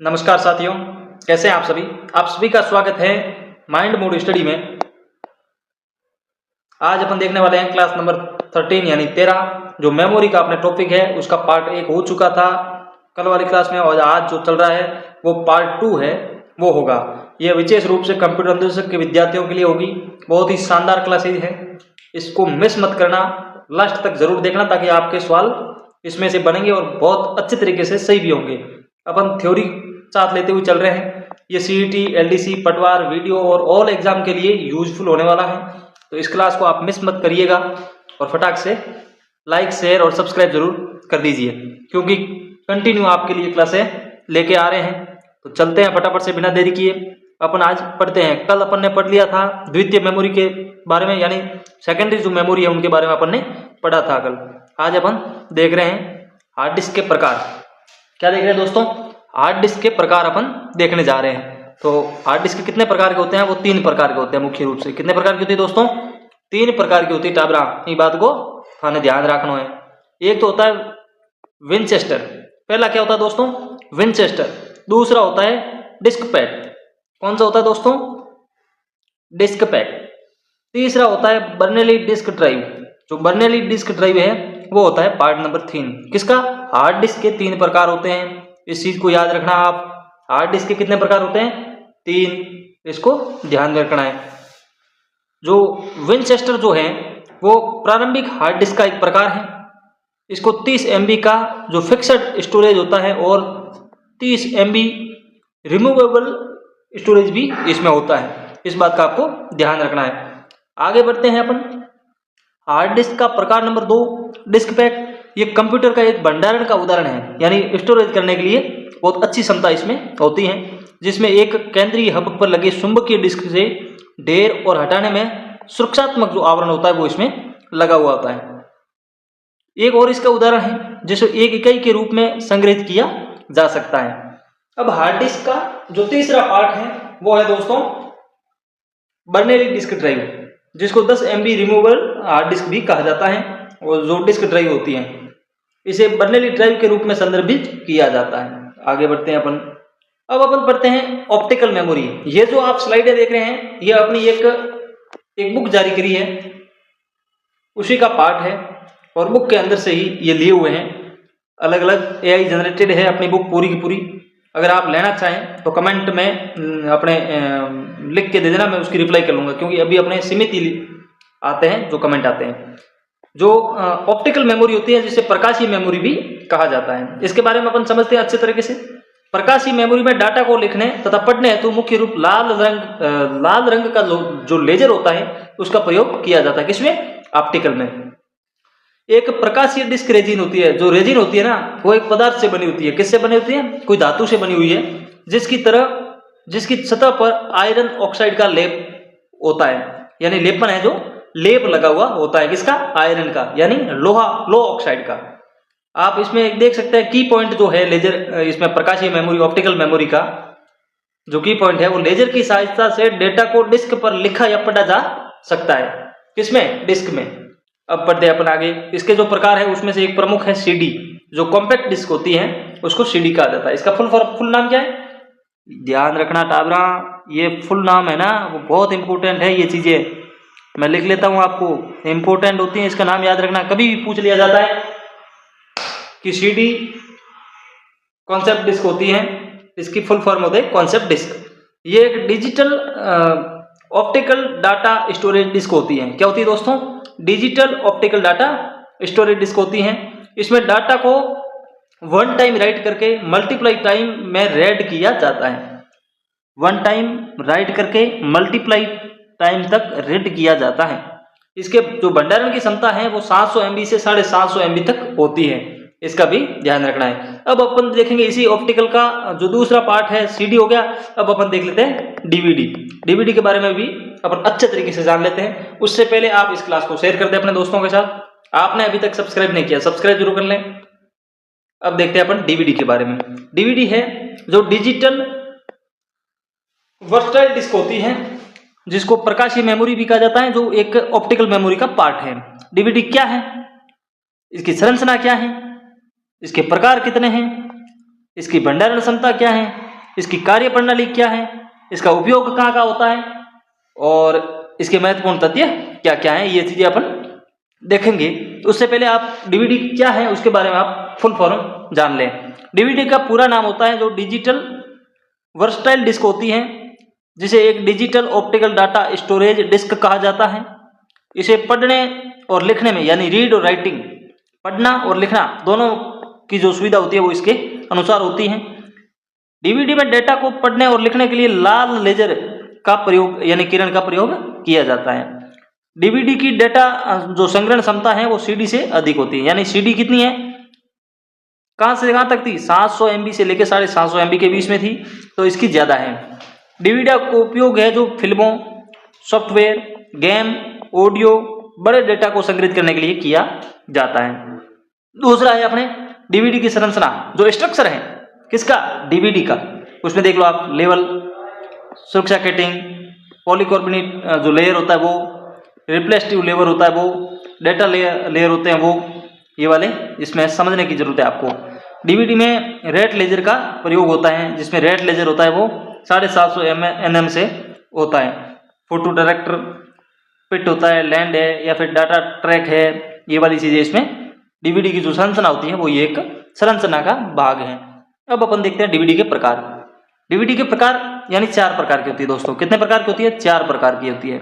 नमस्कार साथियों, कैसे हैं आप सभी। आप सभी का स्वागत है माइंड मोड स्टडी में। आज अपन देखने वाले हैं क्लास नंबर 13 यानी 13, जो मेमोरी का अपने टॉपिक है उसका पार्ट 1 हो चुका था कल वाली क्लास में, और आज जो चल रहा है वो पार्ट 2 है, वो होगा। यह विशेष रूप से कंप्यूटर अनुदेशक के विद्यार्थियों के लिए होगी। बहुत ही शानदार क्लासेज है, इसको मिस मत करना, लास्ट तक जरूर देखना ताकि आपके सवाल इसमें से बनेंगे और बहुत अच्छे तरीके से सही भी होंगे। अपन थ्योरी साथ लेते हुए चल रहे हैं। ये सीईटी, एलडीसी, पटवार, वीडियो और ऑल एग्जाम के लिए यूजफुल होने वाला है, तो इस क्लास को आप मिस मत करिएगा और फटाक से लाइक, शेयर और सब्सक्राइब जरूर कर दीजिए, क्योंकि कंटिन्यू आपके लिए क्लासें लेके आ रहे हैं। तो चलते हैं फटाफट से बिना देरी किए, अपन आज पढ़ते हैं। कल अपन ने पढ़ लिया था द्वितीय मेमोरी के बारे में, यानी सेकेंडरी जो मेमोरी है उनके बारे में अपन ने पढ़ा था कल। आज अपन देख रहे हैं हार्ड डिस्क के प्रकार। क्या देख रहे हैं दोस्तों? हार्ड डिस्क के प्रकार अपन देखने जा रहे हैं। तो हार्ड डिस्क कितने प्रकार के होते हैं? वो 3 प्रकार के होते हैं मुख्य रूप से। कितने प्रकार की होती है दोस्तों? 3 प्रकार की होती है। टाबरा ये बात को थाने ध्यान रखना है। एक तो होता है विनचेस्टर। पहला क्या होता है दोस्तों? विनचेस्टर। दूसरा होता है डिस्क पैड। कौन सा होता है दोस्तों? Disk pad. तीसरा होता है बर्नौली डिस्क ड्राइव। जो बर्नौली डिस्क ड्राइव है वो होता है पार्ट नंबर 3 किसका? हार्ड डिस्क के 3 प्रकार होते हैं। इस चीज को याद रखना आप। हार्ड डिस्क के कितने प्रकार होते हैं? 3। इसको ध्यान रखना है। जो विनचेस्टर जो है वो प्रारंभिक हार्ड डिस्क का एक प्रकार है। इसको 30 MB का जो फिक्स्ड स्टोरेज होता है और 30 MB रिमूवेबल स्टोरेज भी इसमें होता है। इस बात का आपको ध्यान रखना है। आगे बढ़ते हैं अपन। हार्ड डिस्क का प्रकार नंबर 2 डिस्क पैड। ये कंप्यूटर का एक भंडारण का उदाहरण है, यानी स्टोरेज करने के लिए बहुत अच्छी क्षमता इसमें होती है, जिसमें एक केंद्रीय हब पर लगे चुंबकीय डिस्क से ढेर और हटाने में सुरक्षात्मक जो आवरण होता है वो इसमें लगा हुआ होता है। एक और इसका उदाहरण है जिसे एक इकाई के रूप में संग्रहित किया जा सकता है। अब हार्ड डिस्क का जो तीसरा पार्ट है वो है दोस्तों बर्नौली डिस्क ड्राइव, जिसको 10 MB रिमूवेबल हार्ड डिस्क भी कहा जाता है। और जो डिस्क ड्राइव होती है इसे बर्नौली ड्राइव के रूप में संदर्भित किया जाता है। आगे बढ़ते हैं अपन। अब अपन पढ़ते हैं ऑप्टिकल मेमोरी। ये जो आप स्लाइडें देख रहे हैं ये अपनी एक बुक जारी करी है, उसी का पार्ट है, और बुक के अंदर से ही ये लिए हुए हैं। अलग अलग AI जनरेटेड है अपनी बुक पूरी की पूरी। अगर आप लेना चाहें तो कमेंट में अपने लिख के दे देना, मैं उसकी रिप्लाई कर लूंगा, क्योंकि अभी अपने सीमित ही आते हैं जो कमेंट आते हैं। जो ऑप्टिकल मेमोरी होती है जिसे प्रकाशीय मेमोरी भी कहा जाता है, इसके बारे में अपन समझते हैं अच्छे तरीके से। प्रकाशीय मेमोरी में डाटा को लिखने तथा पढ़ने हेतु मुख्य रूप लाल रंग का जो लेजर होता है उसका प्रयोग किया जाता है। किसमें? ऑप्टिकल में। एक प्रकाशीय डिस्क रेजिन होती है। जो रेजिन होती है ना वो एक पदार्थ से बनी होती है। किससे बनी होती है? कोई धातु से बनी हुई है, जिसकी सतह पर आयरन ऑक्साइड का लेप होता है, यानी लेपन है, जो लेप लगा हुआ होता है। किसका? आयरन का, यानी लो ऑक्साइड का। आप इसमें एक देख सकते हैं की पॉइंट जो है लेजर, इसमें प्रकाशीय मेमोरी ऑप्टिकल मेमोरी का जो की पॉइंट है वो लेजर की सहायता से डेटा को डिस्क पर लिखा या पढ़ा जा सकता है। किसमें? डिस्क में। अब पढ़ते हैं अपन आगे। इसके जो प्रकार है उसमें से एक प्रमुख है CD। जो कॉम्पैक्ट डिस्क होती है उसको CD कहा जाता है। इसका फुल नाम क्या है? ध्यान रखना टाबरा, ये फुल नाम है ना, वो बहुत इंपॉर्टेंट है। ये चीजें मैं लिख लेता हूं, आपको इंपॉर्टेंट होती है, इसका नाम याद रखना। कभी भी पूछ लिया जाता है कि CD कॉन्सेप्ट डिस्क होती है, इसकी फुल फॉर्म होती है कॉन्सेप्ट डिस्क। ये एक digital optical data storage disk होती है। क्या होती है दोस्तों? Digital optical data storage disk होती है। इसमें डाटा को 1 टाइम राइट करके मल्टीप्लाई टाइम में रीड किया जाता है। 1 टाइम राइट करके मल्टीप्लाई टाइम तक रीड किया जाता है। इसके जो भंडारण की क्षमता है वो 700 MB से 750 MB तक होती है। इसका भी ध्यान रखना है। अब अपन देखेंगे इसी ऑप्टिकल का जो दूसरा पार्ट है CD हो गया। अब अपन देख लेते हैं DVD के बारे में भी अपन अच्छे तरीके से जान लेते हैं। उससे पहले आप इस क्लास को शेयर कर दें अपने दोस्तों के साथ। आपने अभी तक सब्सक्राइब नहीं किया, सब्सक्राइब जरूर कर लें। अब देखते हैं अपन DVD के बारे में। DVD है जो डिजिटल वर्सटाइल डिस्क होती है, जिसको प्रकाशीय मेमोरी भी कहा जाता है, जो एक ऑप्टिकल मेमोरी का पार्ट है। DVD क्या है? इसकी संरचना क्या है? इसके प्रकार कितने हैं? इसकी भंडारण क्षमता क्या है? इसकी कार्य प्रणाली क्या है, इसका उपयोग कहाँ कहाँ होता है और इसके महत्वपूर्ण तथ्य क्या क्या है, ये चीजें अपन देखेंगे। उससे पहले आप डीवीडी क्या है उसके बारे में आप फुल फॉर्म जान लें। डीवीडी का पूरा नाम होता है जो डिजिटल वर्सटाइल डिस्क होती है, जिसे एक digital optical data storage disk कहा जाता है। इसे पढ़ने और लिखने में यानी रीड और राइटिंग, पढ़ना और लिखना दोनों की जो सुविधा होती है वो इसके अनुसार होती है। डीवीडी में डेटा को पढ़ने और लिखने के लिए लाल लेजर का प्रयोग यानी किरण का प्रयोग किया जाता है। डीवीडी की डेटा जो संग्रहण क्षमता है वो सीडी से अधिक होती है, यानी सीडी कितनी है, कहां से कहां तक थी, 700 MB से लेकर 750 MB के बीच में थी, तो इसकी ज्यादा है। डीवीडी का उपयोग है जो फिल्मों, सॉफ्टवेयर, गेम, ऑडियो, बड़े डेटा को संग्रहित करने के लिए किया जाता है। दूसरा है अपने डीवीडी की संरचना, जो स्ट्रक्चर है किसका, डीवीडी का। उसमें देख लो आप, लेवल, सुरक्षा कैटिंग, पॉलीकार्बोनेट जो लेयर होता है वो, रिप्लेस्टिव लेयर होता है वो, डेटा लेयर होते हैं वो, ये वाले इसमें समझने की जरूरत है आपको। डीवीडी में रेट लेजर का प्रयोग होता है, जिसमें रेट लेजर होता है वो 750 nm से होता है। फोटो डायरेक्टर पिट होता है, लैंड है या फिर डाटा ट्रैक है, ये वाली चीजें इसमें डीवीडी की जो संरचना होती है वो ये एक संरचना का भाग है। अब अपन देखते हैं डीवीडी के प्रकार। डीवीडी के प्रकार यानी 4 प्रकार की होती है दोस्तों। कितने प्रकार की होती है, 4 प्रकार की होती है।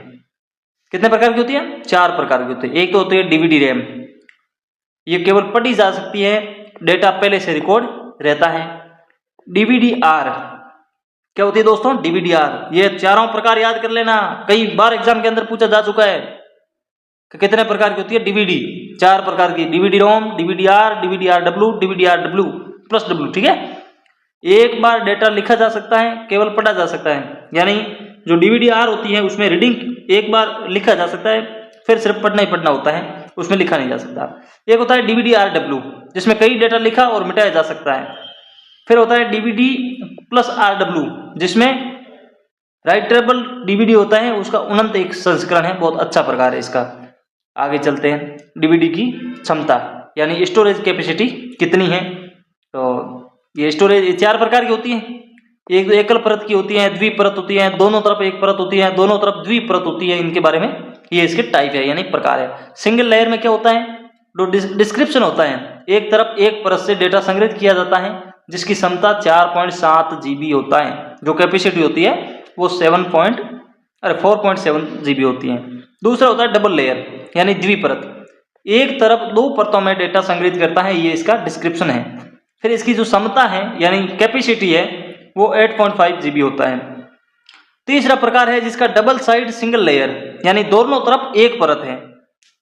कितने प्रकार की होती है, 4 प्रकार की होती है। एक तो होती है डीवीडी रैम, ये केवल पढ़ी जा सकती है, डेटा पहले से रिकॉर्ड रहता है। डीवीडी आर क्या होती है दोस्तों, डीवीडी आर, ये चारों प्रकार याद कर लेना, कई बार एग्जाम के अंदर पूछा जा चुका है कि कितने प्रकार की होती है डीवीडी, 4 प्रकार की, DVD ROM, DVD R, DVD R W, DVD R W plus W. ठीक है, एक बार डेटा लिखा जा सकता है, केवल पढ़ा जा सकता है, यानी जो डीवीडी आर होती है उसमें रीडिंग एक बार लिखा जा सकता है, फिर सिर्फ पढ़ना ही पढ़ना होता है, उसमें लिखा नहीं जा सकता। एक होता है डीवीडी आर डब्ल्यू, जिसमें कई डेटा लिखा और मिटाया जा सकता है। फिर होता है डीवीडी प्लस आर डब्ल्यू, जिसमें राइटेबल डीवीडी होता है, उसका उन्नत एक संस्करण है, बहुत अच्छा प्रकार है इसका। आगे चलते हैं, डीवीडी की क्षमता यानी स्टोरेज कैपेसिटी कितनी है। तो ये स्टोरेज 4 प्रकार की होती है। एक एकल परत की होती है, द्विपरत होती है, दोनों तरफ एक परत होती है, दोनों तरफ द्विपरत होती है। इनके बारे में ये इसके टाइप है यानी प्रकार है। सिंगल लेयर में क्या होता है, जो डिस्क्रिप्शन होता है, एक तरफ एक परत से डेटा संग्रहित किया जाता है, जिसकी क्षमता 4.7 GB होता है। जो कैपेसिटी होती है वो 4.7 GB होती है। दूसरा होता है डबल लेयर यानी द्विपरत, एक तरफ 2 परतों में डेटा संग्रहित करता है, ये इसका डिस्क्रिप्शन है। फिर इसकी जो क्षमता है यानी कैपेसिटी है वो 8.5 GB होता है। तीसरा प्रकार है जिसका डबल साइड सिंगल लेयर, यानी दोनों तरफ एक परत है,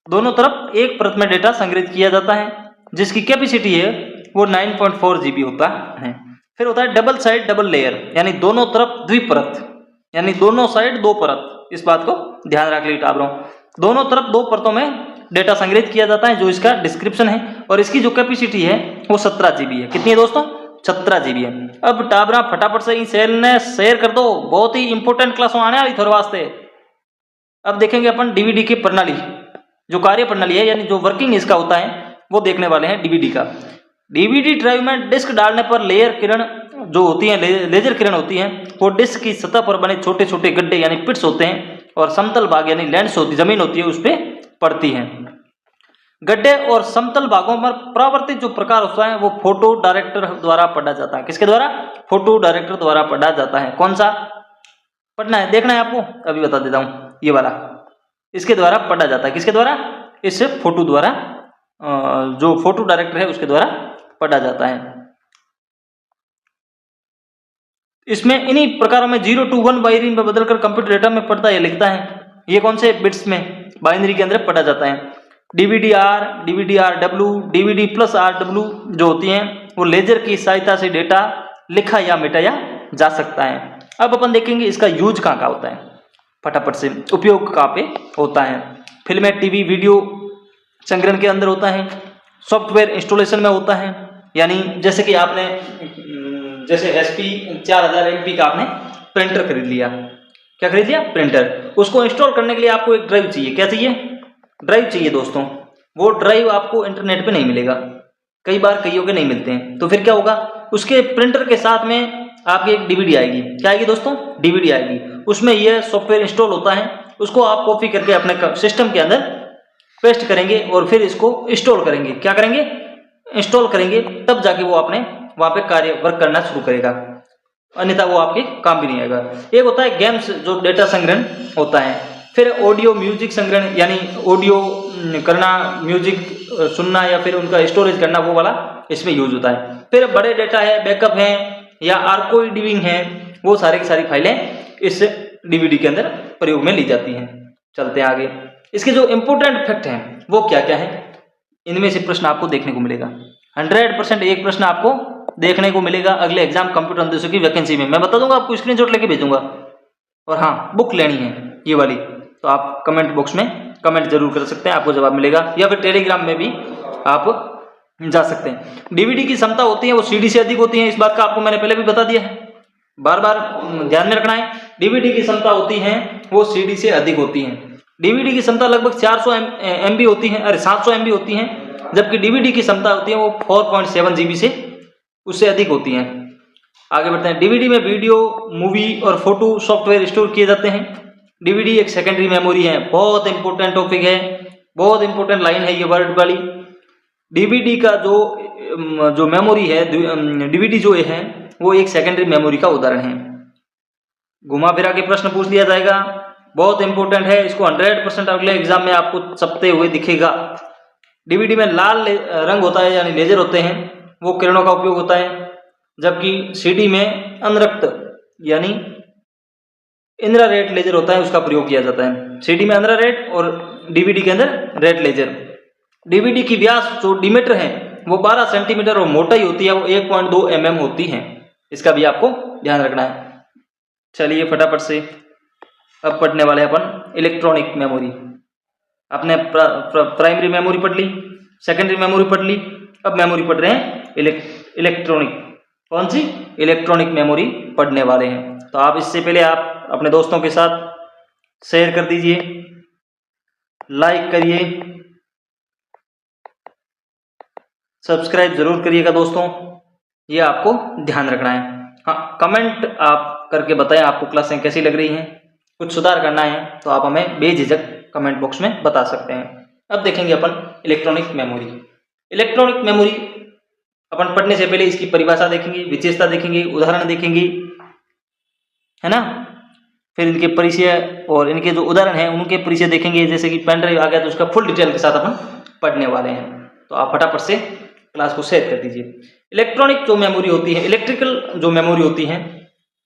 दोनों तरफ एक परत में डेटा संग्रहित किया जाता है, जिसकी कैपेसिटी है वो 9.4 GB होता है। फिर होता है डबल साइड डबल लेयर, यानी दोनों तरफ द्विपरत, यानी दोनों साइड 2 परत। इस बात को ध्यान रख लीजिए टाबरों, दोनों तरफ 2 परतों में डेटा संग्रहित किया जाता है, जो इसका डिस्क्रिप्शन है। और इसकी जो कैपेसिटी है वो 17 GB है। कितनी है दोस्तों, 17 GB है। अब टाबरा फटाफट से सेल ने शेयर कर दो, बहुत ही इंपॉर्टेंट क्लास आने वाली थोड़े वास्ते। अब देखेंगे अपन डीवीडी की प्रणाली, जो कार्य प्रणाली है यानी जो वर्किंग इसका होता है वो देखने वाले हैं डीवीडी का। डीवीडी ड्राइव में डिस्क डालने पर लेयर किरण जो होती है, लेजर किरण होती है, वो डिस्क की सतह पर बने छोटे छोटे गड्ढे यानी पिट्स होते हैं, और समतल भाग यानी लेंस होती जमीन होती है उस पर पड़ती है। गड्ढे और समतल भागों पर परावर्तित जो प्रकार होता है वो फोटो डायरेक्टर द्वारा पढ़ा जाता है। किसके द्वारा, फोटो डायरेक्टर द्वारा पढ़ा जाता है। कौन सा पढ़ना है, देखना है आपको, अभी बता देता हूं, ये वाला इसके द्वारा पढ़ा जाता है। किसके द्वारा, इस फोटो द्वारा, जो फोटो डायरेक्टर है उसके द्वारा पढ़ा जाता है। इसमें इन्हीं प्रकारों में 0 to 1 बाइनरी में बदलकर कंप्यूटर डेटा में पढ़ता है, लिखता है। ये कौन से बिट्स में, बाइनरी के अंदर पढ़ा जाता है। DVD R, DVD R W, DVD plus R W जो होती हैं वो लेजर की सहायता से डेटा लिखा या मिटाया जा सकता है। अब अपन देखेंगे इसका यूज कहाँ का होता है, फटाफट से उपयोग कहाँ पे होता है। फिल्में, टीवी, वीडियो संग्रहण के अंदर होता है, सॉफ्टवेयर इंस्टॉलेशन में होता है, यानी जैसे कि आपने जैसे HP 4000 MB का आपने प्रिंटर खरीद लिया, क्या खरीद लिया, प्रिंटर, उसको इंस्टॉल करने के लिए आपको एक ड्राइव चाहिए। क्या चाहिए, ड्राइव चाहिए दोस्तों। वो ड्राइव आपको इंटरनेट पे नहीं मिलेगा, कई बार कईयों के नहीं मिलते हैं, तो फिर क्या होगा, उसके प्रिंटर के साथ में आपकी एक डीवीडी आएगी। क्या आएगी दोस्तों? डीवीडी आएगी। उसमें यह सॉफ्टवेयर इंस्टॉल होता है, उसको आप कॉपी करके अपने सिस्टम के अंदर पेस्ट करेंगे और फिर इसको इंस्टॉल करेंगे। क्या करेंगे? इंस्टॉल करेंगे, तब जाके वो आपने वहां पे कार्य वर्क करना शुरू करेगा, अन्यथा वो आपके काम भी नहीं आएगा। एक होता है गेम्स, जो डेटा संग्रहण होता है। फिर ऑडियो म्यूजिक संग्रहण, यानी ऑडियो करना, म्यूजिक सुनना या फिर उनका स्टोरेज करना, वो वाला इसमें यूज होता है। फिर बड़े डेटा है, बैकअप है या आर्काइविंग है, वो सारी की सारी फाइलें इस डीवीडी के अंदर प्रयोग में ली जाती हैं। चलते हैं आगे। इसके जो इंपोर्टेंट फैक्ट हैं वो क्या क्या है, इनमें से प्रश्न आपको देखने को मिलेगा। 100% एक प्रश्न आपको देखने को मिलेगा अगले एग्जाम कंप्यूटर अनुदेशों की वैकेंसी में। मैं बता दूंगा, आपको स्क्रीनशॉट लेके भेजूंगा। और हाँ, बुक लेनी है ये वाली, तो आप कमेंट बॉक्स में कमेंट जरूर कर सकते हैं, आपको जवाब मिलेगा, या फिर टेलीग्राम में भी आप जा सकते हैं। डीवीडी की क्षमता होती है वो सीडी से अधिक होती है, इस बात का आपको मैंने पहले भी बता दिया है, बार बार ध्यान में रखना है। डीवीडी की क्षमता होती है वो सीडी से अधिक होती है। डीवीडी की क्षमता लगभग 400 MB होती है, अरे 700 MB होती है, जबकि डीवीडी की क्षमता होती है वो 4.7 GB से उससे अधिक होती है। आगे बढ़ते हैं। डीवीडी में वीडियो, मूवी और फोटो सॉफ्टवेयर स्टोर किए जाते हैं। डीवीडी एक सेकेंडरी मेमोरी है। बहुत इंपॉर्टेंट टॉपिक है, बहुत इंपॉर्टेंट लाइन है ये वर्ड वाली। डीवीडी का जो मेमोरी है, डीवीडी जो है वो एक सेकेंडरी मेमोरी का उदाहरण है। घुमा फिरा के प्रश्न पूछ लिया जाएगा, बहुत इंपॉर्टेंट है, इसको 100% अगले एग्जाम में आपको छपते हुए दिखेगा। डीवीडी में लाल रंग होता है, यानी लेजर होते हैं, वो किरणों का उपयोग होता है, जबकि सीडी में अनरक्त यानी इंफ्रारेड लेजर होता है, उसका प्रयोग किया जाता है। सीडी में इंफ्रारेड और डीवीडी के अंदर रेड लेजर। डीवीडी की व्यास जो डिमीटर है वो 12 सेंटीमीटर और मोटाई होती है वो 1.2 mm होती है, इसका भी आपको ध्यान रखना है। चलिए फटाफट से अब पढ़ने वाले अपन इलेक्ट्रॉनिक मेमोरी। आपने प्राइमरी मेमोरी पढ़ ली, सेकेंडरी मेमोरी पढ़ ली, अब मेमोरी पढ़ रहे हैं इलेक्ट्रॉनिक। कौन सी? इलेक्ट्रॉनिक मेमोरी पढ़ने वाले हैं। तो आप इससे पहले आप अपने दोस्तों के साथ शेयर कर दीजिए, लाइक करिए, सब्सक्राइब जरूर करिएगा दोस्तों, ये आपको ध्यान रखना है। हाँ, कमेंट आप करके बताएं आपको क्लासें कैसी लग रही हैं, कुछ सुधार करना है तो आप हमें बेझिझक कमेंट बॉक्स में बता सकते हैं। अब देखेंगे अपन इलेक्ट्रॉनिक मेमोरी। इलेक्ट्रॉनिक मेमोरी अपन पढ़ने से पहले इसकी परिभाषा देखेंगे, विशेषता देखेंगे, उदाहरण देखेंगे, है ना। फिर इनके परिचय और इनके जो उदाहरण हैं उनके परिचय देखेंगे। जैसे कि पेन ड्राइव आ गया तो उसका फुल डिटेल के साथ अपन पढ़ने वाले हैं। तो आप फटाफट से क्लास को शेयर कर दीजिए। इलेक्ट्रॉनिक जो मेमोरी होती है, इलेक्ट्रिकल जो मेमोरी होती है,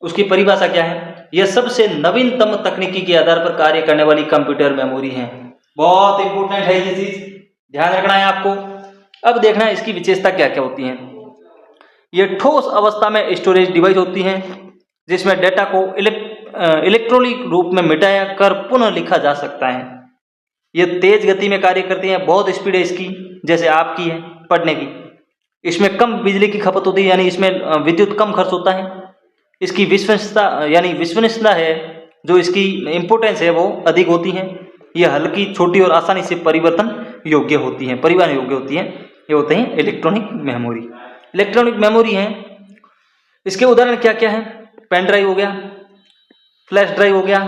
उसकी परिभाषा क्या है? यह सबसे नवीनतम तकनीकी के आधार पर कार्य करने वाली कंप्यूटर मेमोरी है। बहुत इंपॉर्टेंट है ये चीज, ध्यान रखना है आपको। अब देखना है इसकी विशेषता क्या क्या होती है। ये ठोस अवस्था में स्टोरेज डिवाइस होती है जिसमें डेटा को इलेक्ट्रॉनिक रूप में मिटाया कर पुनः लिखा जा सकता है। ये तेज गति में कार्य करती है, बहुत स्पीड है इसकी, जैसे आपकी है पढ़ने की। इसमें कम बिजली की खपत होती है, यानी इसमें विद्युत कम खर्च होता है। इसकी विश्वसनीयता यानी विश्वसनीयता है, जो इसकी इंपोर्टेंस है वो अधिक होती है। ये हल्की, छोटी और आसानी से परिवर्तन योग्य होती है, परिवहन योग्य होती है। ये होते हैं इलेक्ट्रॉनिक मेमोरी। इलेक्ट्रॉनिक मेमोरी है, इसके उदाहरण क्या क्या है? पेन ड्राइव हो गया, फ्लैश ड्राइव हो गया,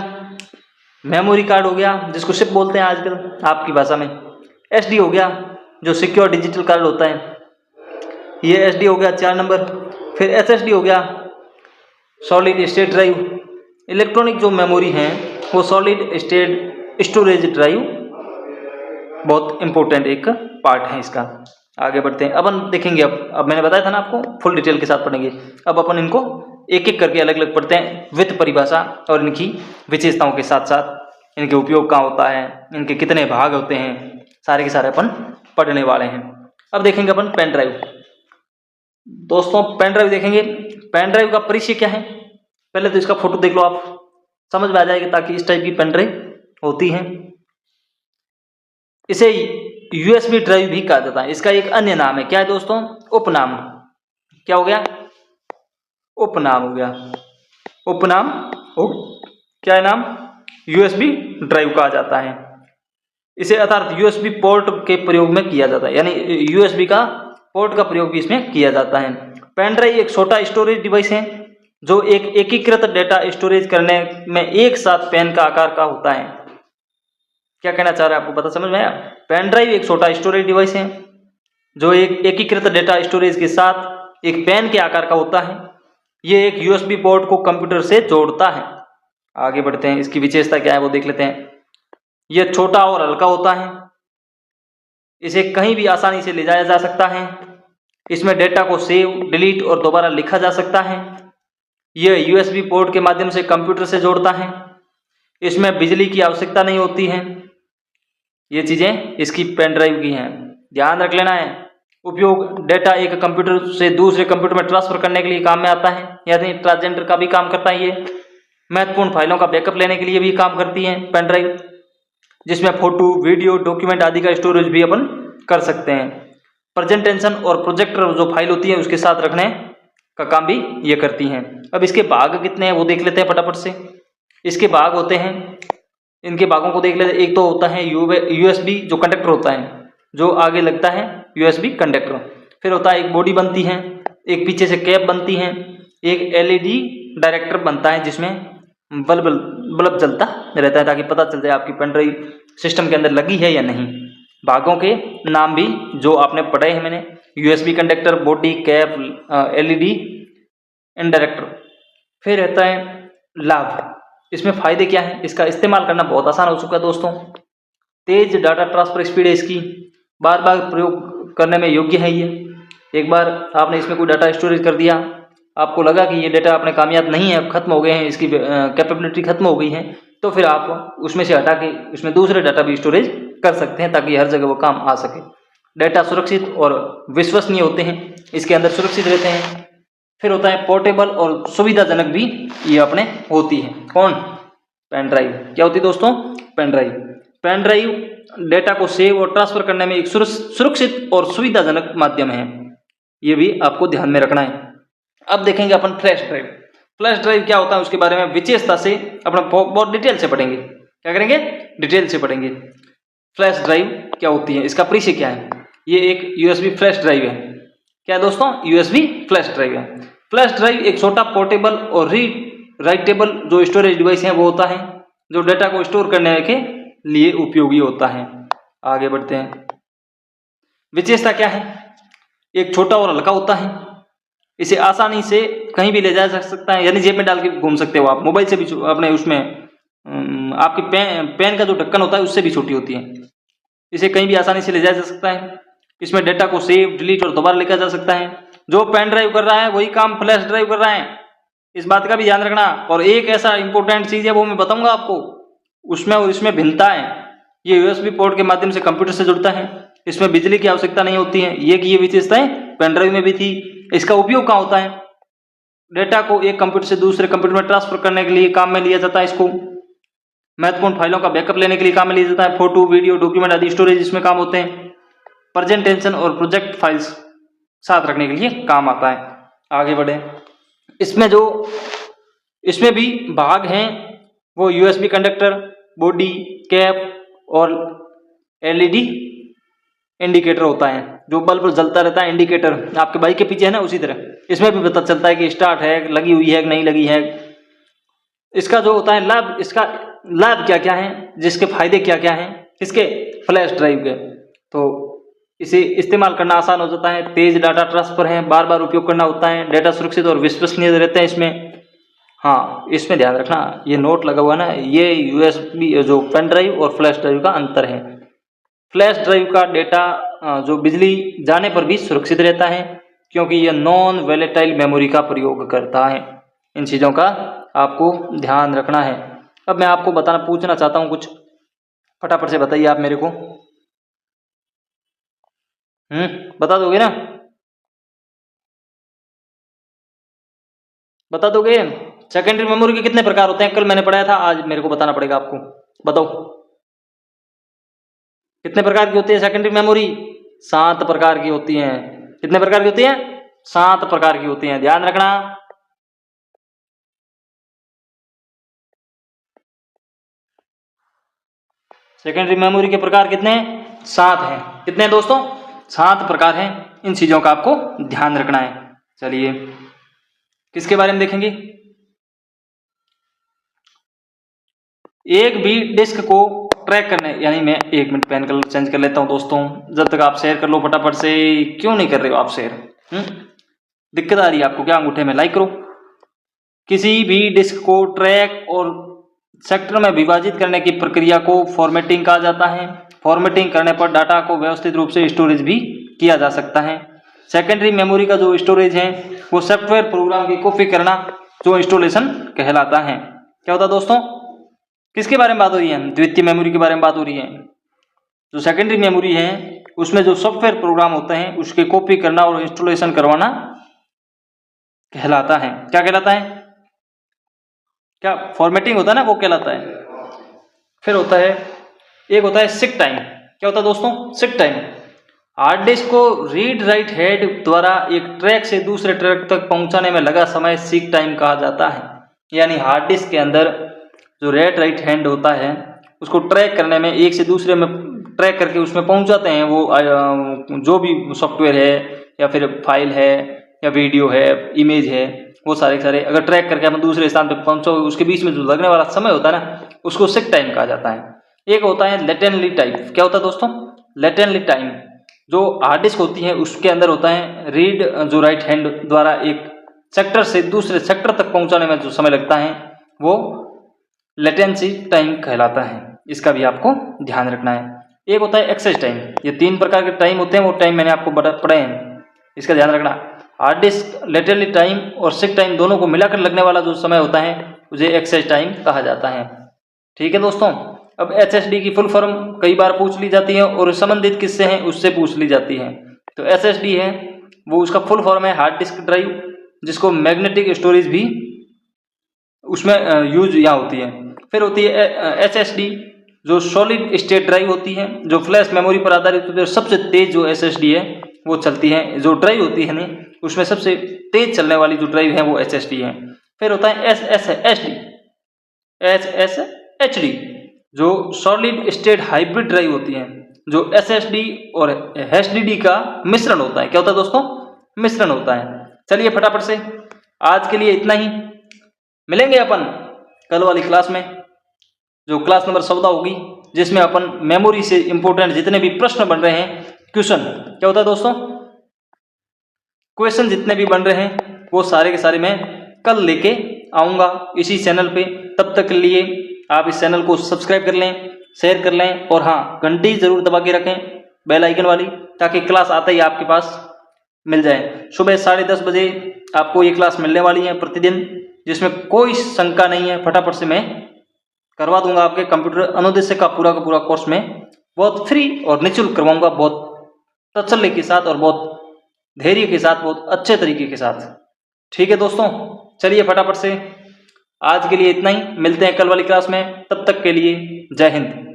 मेमोरी कार्ड हो गया जिसको चिप बोलते हैं आजकल आपकी भाषा में, एसडी हो गया जो सिक्योर डिजिटल कार्ड होता है, ये एसडी हो गया 4 नंबर। फिर एसएसडी हो गया, सॉलिड स्टेट ड्राइव। इलेक्ट्रॉनिक जो मेमोरी है वो सॉलिड स्टेट स्टोरेज ड्राइव बहुत इंपॉर्टेंट एक पार्ट है इसका। आगे बढ़ते हैं, अपन देखेंगे। अब मैंने बताया था ना आपको, फुल डिटेल के साथ पढ़ेंगे। अब अपन इनको एक एक करके अलग अलग पढ़ते हैं, विथ परिभाषा और इनकी विशेषताओं के साथ साथ इनके उपयोग कहाँ होता है, इनके कितने भाग होते हैं, सारे के सारे अपन पढ़ने वाले हैं। अब देखेंगे अपन पेन ड्राइव। दोस्तों पेन ड्राइव देखेंगे। पेन ड्राइव का परिचय क्या है? पहले तो इसका फोटो देख लो, आप समझ में आ जाएगी, ताकि इस टाइप की पेन ड्राइव होती है। इसे यूएसबी ड्राइव भी कहा जाता है। इसका एक अन्य नाम है, क्या है दोस्तों? उपनाम। क्या हो गया? उपनाम हो गया। उपनाम हो क्या है नाम? यूएसबी ड्राइव कहा जाता है इसे, अर्थात यूएसबी पोर्ट के प्रयोग में किया जाता है, यानी यूएसबी का पोर्ट का प्रयोग भी इसमें किया जाता है। पेन ड्राइव एक छोटा स्टोरेज डिवाइस है जो एक एकीकृत डेटा स्टोरेज करने में एक साथ पेन का आकार का होता है। क्या कहना चाह रहा है, आपको पता समझ में आया? पेन ड्राइव एक छोटा स्टोरेज डिवाइस है जो एक एकीकृत डेटा स्टोरेज के साथ एक पेन के आकार का होता है। ये एक यूएसबी पोर्ट को कंप्यूटर से जोड़ता है। आगे बढ़ते हैं, इसकी विशेषता क्या है वो देख लेते हैं। यह छोटा और हल्का होता है, इसे कहीं भी आसानी से ले जाया जा सकता है। इसमें डेटा को सेव, डिलीट और दोबारा लिखा जा सकता है। यह यूएसबी पोर्ट के माध्यम से कंप्यूटर से जोड़ता है। इसमें बिजली की आवश्यकता नहीं होती है। ये चीजें इसकी पेन ड्राइव की हैं, ध्यान रख लेना है। उपयोग, डेटा एक कंप्यूटर से दूसरे कंप्यूटर में ट्रांसफर करने के लिए काम में आता है, यानी ट्रांसजेंडर का भी काम करता है। ये महत्वपूर्ण फाइलों का बैकअप लेने के लिए भी काम करती है पेन ड्राइव, जिसमें फोटो, वीडियो, डॉक्यूमेंट आदि का स्टोरेज भी अपन कर सकते हैं। प्रेजेंटेशन और प्रोजेक्टर जो फाइल होती है उसके साथ रखने का काम भी ये करती हैं। अब इसके भाग कितने हैं वो देख लेते हैं फटाफट से। इसके भाग होते हैं, इनके भागों को देख लेते हैं। एक तो होता है यूएसबी जो कंडक्टर होता है, जो आगे लगता है यूएसबी कंडक्टर। फिर होता है एक बॉडी बनती है, एक पीछे से कैप बनती है, एक एलईडी डायरेक्टर बनता है जिसमें बल्ब जलता रहता है ताकि पता चल जाए आपकी पेन ड्राइव सिस्टम के अंदर लगी है या नहीं। भागों के नाम भी जो आपने पढ़े हैं मैंने, USB conductor, body, cap, LED director. फिर रहता है लाभ। इसमें फायदे क्या हैं? इसका इस्तेमाल करना बहुत आसान हो चुका है दोस्तों। तेज डाटा ट्रांसफर स्पीड है इसकी, बार बार प्रयोग करने में योग्य है ये। एक बार आपने इसमें कोई डाटा स्टोरेज कर दिया, आपको लगा कि ये डेटा अपने कामयाब नहीं है, खत्म हो गए हैं, इसकी कैपेबिलिटी खत्म हो गई है, तो फिर आप उसमें से हटा के उसमें दूसरे डाटा भी स्टोरेज कर सकते हैं ताकि हर जगह वो काम आ सके। डेटा सुरक्षित और विश्वसनीय होते हैं, इसके अंदर सुरक्षित रहते हैं। फिर होता है पोर्टेबल और सुविधाजनक भी ये अपने होती है। कौन? Pen drive. क्या होती है दोस्तों? Pen drive. Pen drive data को सेव और ट्रांसफर करने में एक सुरक्षित और सुविधाजनक माध्यम है, ये भी आपको ध्यान में रखना है। अब देखेंगे अपन फ्लैश ड्राइव। फ्लैश ड्राइव क्या होता है उसके बारे में विशेषता से अपना बहुत डिटेल से पढ़ेंगे। क्या करेंगे? डिटेल से पढ़ेंगे। फ्लैश ड्राइव क्या होती है, इसका परिचय क्या है? ये एक यूएसबी फ्लैश ड्राइव है। क्या है दोस्तों? यूएसबी फ्लैश ड्राइव है। फ्लैश ड्राइव एक छोटा पोर्टेबल और राइटेबल जो स्टोरेज डिवाइस है वो होता है, जो डेटा को स्टोर करने के लिए उपयोगी होता है। आगे बढ़ते हैं। विशेषता क्या है? एक छोटा और हल्का होता है, इसे आसानी से कहीं भी ले जाया जा सकता है, यानी जेब में डाल के घूम सकते हो आप। मोबाइल से भी अपने उसमें आपकी पेन का जो ढक्कन होता है उससे भी छोटी होती है, इसे कहीं भी आसानी से ले जाया जा सकता है। इसमें डेटा को सेव, डिलीट और दोबारा लिखा जा सकता है। जो पेन ड्राइव कर रहा है वही काम फ्लैश ड्राइव कर रहा है, इस बात का भी ध्यान रखना। और एक ऐसा इंपॉर्टेंट चीज है वो मैं बताऊंगा आपको, उसमें और इसमें भिन्नता है। ये यूएसबी पोर्ट के माध्यम से कंप्यूटर से जुड़ता है, इसमें बिजली की आवश्यकता नहीं होती है। ये विशेषताएं पेन ड्राइव में भी थी। इसका उपयोग कहाँ होता है? डेटा को एक कंप्यूटर से दूसरे कंप्यूटर में ट्रांसफर करने के लिए काम में लिया जाता है। इसको महत्वपूर्ण फाइलों का बैकअप लेने के लिए काम में लिया जाता है। फोटो, वीडियो, डॉक्यूमेंट आदि स्टोरेज इसमें काम होते हैं। प्रेजेंटेशन और प्रोजेक्ट फाइल्स साथ रखने के लिए काम आता है। आगे बढ़े। इसमें भी भाग हैं वो यूएसबी कंडक्टर, बॉडी, कैप और एलईडी इंडिकेटर होता है, जो बल्ब जलता रहता है। इंडिकेटर आपके बाइक के पीछे है ना, उसी तरह इसमें भी पता चलता है कि स्टार्ट है, लगी हुई है कि नहीं लगी है। इसका जो होता है लाभ, इसका लाभ क्या क्या है, जिसके फायदे क्या क्या हैं इसके फ्लैश ड्राइव के, तो इसे इस्तेमाल करना आसान हो जाता है। तेज डाटा ट्रांसफर है, बार बार उपयोग करना होता है, डेटा सुरक्षित और विश्वसनीय रहते हैं इसमें। हाँ, इसमें ध्यान रखना, ये नोट लगा हुआ ना, ये यूएसबी जो पेन ड्राइव और फ्लैश ड्राइव का अंतर है। फ्लैश ड्राइव का डेटा जो बिजली जाने पर भी सुरक्षित रहता है, क्योंकि यह नॉन वोलेटाइल मेमोरी का प्रयोग करता है। इन चीज़ों का आपको ध्यान रखना है। अब मैं आपको पूछना चाहता हूँ कुछ, फटाफट से बताइए आप मेरे को। बता दोगे ना? बता दोगे? सेकेंडरी मेमोरी के कितने प्रकार होते हैं? कल मैंने पढ़ाया था, आज मेरे को बताना पड़ेगा आपको। बताओ कितने प्रकार की होती है सेकेंडरी मेमोरी? 7 प्रकार की होती हैं। कितने प्रकार की होती हैं? 7 प्रकार की होती हैं, ध्यान रखना। सेकेंडरी मेमोरी के प्रकार कितने? 7 हैं। कितने दोस्तों? 7 प्रकार हैं। इन चीजों का आपको ध्यान रखना है। चलिए, किसके बारे में देखेंगे? एक भी डिस्क को ट्रैक करने, यानी मैं 1 मिनट पेन कलर चेंज कर लेता हूं दोस्तों, जब तक आप शेयर कर लो फटाफट से। क्यों नहीं कर रहे हो आप शेयर? दिक्कत आ रही है आपको क्या? अंगूठे में लाइक करो। किसी भी डिस्क को ट्रैक और सेक्टर में विभाजित करने की प्रक्रिया को फॉर्मेटिंग कहा जाता है। फॉर्मेटिंग करने पर डाटा को व्यवस्थित रूप से स्टोरेज भी किया जा सकता है। सेकेंडरी मेमोरी का जो स्टोरेज है वो सॉफ्टवेयर प्रोग्राम की कॉपी करना, जो इंस्टॉलेशन कहलाता है। क्या होता है दोस्तों? किसके बारे में बात हो रही है? द्वितीय मेमोरी के बारे में बात हो रही है। जो सेकेंडरी मेमोरी है उसमें जो सॉफ्टवेयर प्रोग्राम होते हैं उसके कॉपी करना और इंस्टॉलेशन करवाना कहलाता है। क्या कहलाता है? क्या फॉर्मेटिंग होता है ना, वो कहलाता है। फिर होता है, एक होता है सीक टाइम। क्या होता है दोस्तों? Seek time. हार्ड डिस्क को रीड राइट हेड द्वारा एक ट्रैक से दूसरे ट्रैक तक पहुंचाने में लगा समय सीक टाइम कहा जाता है। यानी हार्ड डिस्क के अंदर जो रीड राइट हैंड होता है उसको ट्रैक करने में, एक से दूसरे में ट्रैक करके उसमें पहुंचाते हैं, वो जो भी सॉफ्टवेयर है या फिर फाइल है या वीडियो है, इमेज है, वो सारे अगर ट्रैक करके हम दूसरे स्थान पर पहुंचो, उसके बीच में जो लगने वाला समय होता है ना, उसको सीक टाइम कहा जाता है। एक होता है लेटेंटली टाइम। क्या होता है दोस्तों? लेटेंटली टाइम। जो हार्ड डिस्क होती है उसके अंदर होता है रीड जो राइट हैंड द्वारा एक सेक्टर से दूसरे सेक्टर तक पहुंचाने में जो समय लगता है वो लेटेंसी टाइम कहलाता है। इसका भी आपको ध्यान रखना है। एक होता है एक्सेस टाइम। ये 3 प्रकार के टाइम होते हैं, वो टाइम मैंने आपको पढ़े हैं, इसका ध्यान रखना। हार्ड डिस्क लेटेंटली टाइम और सीक टाइम दोनों को मिलाकर लगने वाला जो समय होता है उसे एक्सेस टाइम कहा जाता है। ठीक है दोस्तों। अब एसएसडी की फुल फॉर्म कई बार पूछ ली जाती है और संबंधित किससे हैं उससे पूछ ली जाती है। तो एसएसडी है वो, उसका फुल फॉर्म है हार्ड डिस्क ड्राइव, जिसको मैग्नेटिक स्टोरेज भी उसमें यूज यहाँ होती है। फिर होती है एसएसडी जो सॉलिड स्टेट ड्राइव होती है, जो फ्लैश मेमोरी पर आधारित होती है। सबसे तेज जो एसएसडी है वो चलती है, जो ड्राइव होती है नहीं उसमें सबसे तेज चलने वाली जो ड्राइव है वो एसएसडी है। फिर होता है एसएसएचडी जो सॉलिड स्टेट हाइब्रिड ड्राइव होती है, जो एसएसडी और एचडीडी का मिश्रण होता है। क्या होता है दोस्तों? मिश्रण होता है। चलिए फटाफट से आज के लिए इतना ही। मिलेंगे अपन कल वाली क्लास में, जो क्लास नंबर 14 होगी, जिसमें अपन मेमोरी से इंपोर्टेंट जितने भी प्रश्न बन रहे हैं, क्वेश्चन, क्या होता है दोस्तों? क्वेश्चन जितने भी बन रहे हैं वो सारे के सारे मैं कल लेके आऊंगा इसी चैनल पे। तब तक के लिए आप इस चैनल को सब्सक्राइब कर लें, शेयर कर लें और हाँ, घंटी जरूर दबा के रखें बेल आइकन वाली, ताकि क्लास आते ही आपके पास मिल जाए। सुबह 10:30 बजे आपको ये क्लास मिलने वाली है प्रतिदिन, जिसमें कोई शंका नहीं है। फटाफट से मैं करवा दूंगा आपके कंप्यूटर अनुदेश का पूरा कोर्स में बहुत फ्री और निःशुल्क करवाऊंगा, बहुत तसल्ली के साथ और बहुत धैर्य के साथ, बहुत अच्छे तरीके के साथ। ठीक है दोस्तों, चलिए फटाफट से आज के लिए इतना ही। मिलते हैं कल वाली क्लास में, तब तक के लिए जय हिंद।